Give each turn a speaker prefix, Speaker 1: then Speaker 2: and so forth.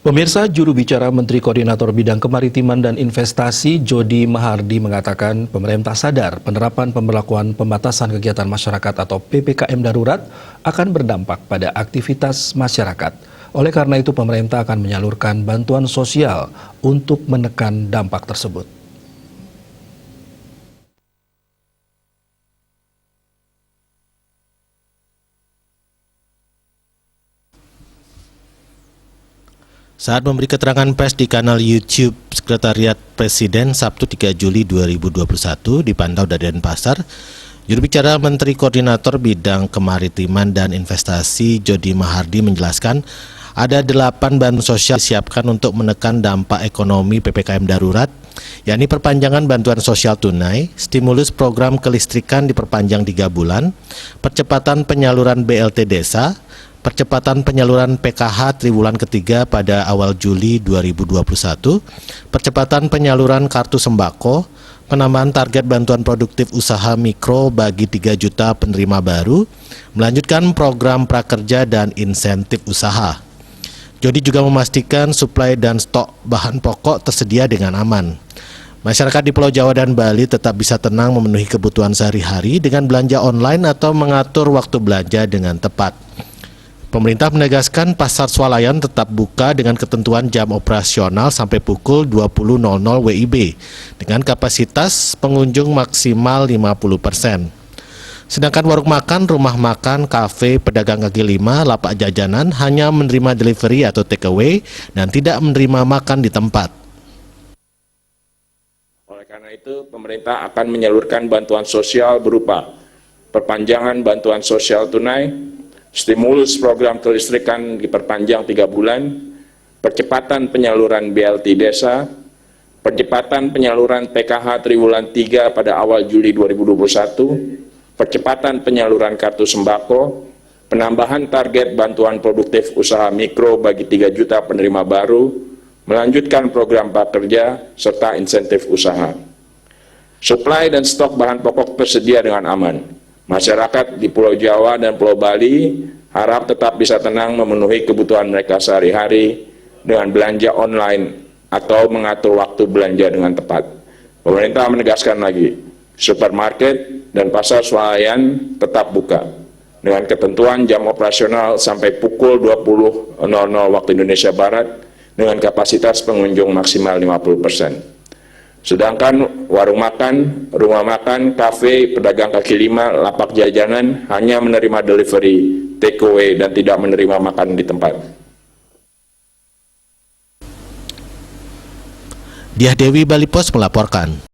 Speaker 1: Pemirsa, juru bicara Menteri Koordinator Bidang Kemaritiman dan Investasi Jody Mahardi mengatakan pemerintah sadar penerapan pemberlakuan pembatasan kegiatan masyarakat atau PPKM darurat akan berdampak pada aktivitas masyarakat. Oleh karena itu pemerintah akan menyalurkan bantuan sosial untuk menekan dampak tersebut.
Speaker 2: Saat memberi keterangan pers di kanal YouTube Sekretariat Presiden Sabtu 3 Juli 2021 dipantau dari Denpasar, juru bicara Menteri Koordinator Bidang Kemaritiman dan Investasi Jody Mahardi menjelaskan ada 8 bantuan sosial disiapkan untuk menekan dampak ekonomi PPKM darurat, yakni perpanjangan bantuan sosial tunai, stimulus program kelistrikan diperpanjang 3 bulan, percepatan penyaluran BLT desa, percepatan penyaluran PKH triwulan ketiga pada awal Juli 2021, percepatan penyaluran kartu sembako, penambahan target bantuan produktif usaha mikro bagi 3 juta penerima baru, melanjutkan program prakerja dan insentif usaha. Jody juga memastikan suplai dan stok bahan pokok tersedia dengan aman. Masyarakat di Pulau Jawa dan Bali tetap bisa tenang memenuhi kebutuhan sehari-hari dengan belanja online atau mengatur waktu belanja dengan tepat. Pemerintah menegaskan pasar swalayan tetap buka dengan ketentuan jam operasional sampai pukul 20.00 WIB dengan kapasitas pengunjung maksimal 50%. Sedangkan warung makan, rumah makan, kafe, pedagang kaki lima, lapak jajanan hanya menerima delivery atau take away dan tidak menerima makan di tempat.
Speaker 3: Oleh karena itu, pemerintah akan menyalurkan bantuan sosial berupa perpanjangan bantuan sosial tunai, stimulus program kelistrikan diperpanjang 3 bulan, percepatan penyaluran BLT desa, percepatan penyaluran PKH triwulan 3 pada awal Juli 2021, percepatan penyaluran kartu sembako, penambahan target bantuan produktif usaha mikro bagi 3 juta penerima baru, melanjutkan program prakerja, serta insentif usaha. Suplai dan stok bahan pokok tersedia dengan aman. Masyarakat di Pulau Jawa dan Pulau Bali harap tetap bisa tenang memenuhi kebutuhan mereka sehari-hari dengan belanja online atau mengatur waktu belanja dengan tepat. Pemerintah menegaskan lagi, supermarket dan pasar swalayan tetap buka dengan ketentuan jam operasional sampai pukul 20.00 waktu Indonesia Barat dengan kapasitas pengunjung maksimal 50%. Sedangkan warung makan, rumah makan, kafe, pedagang kaki lima, lapak jajanan hanya menerima delivery, take away, dan tidak menerima makan di tempat.
Speaker 2: Diah Dewi, Bali Pos melaporkan.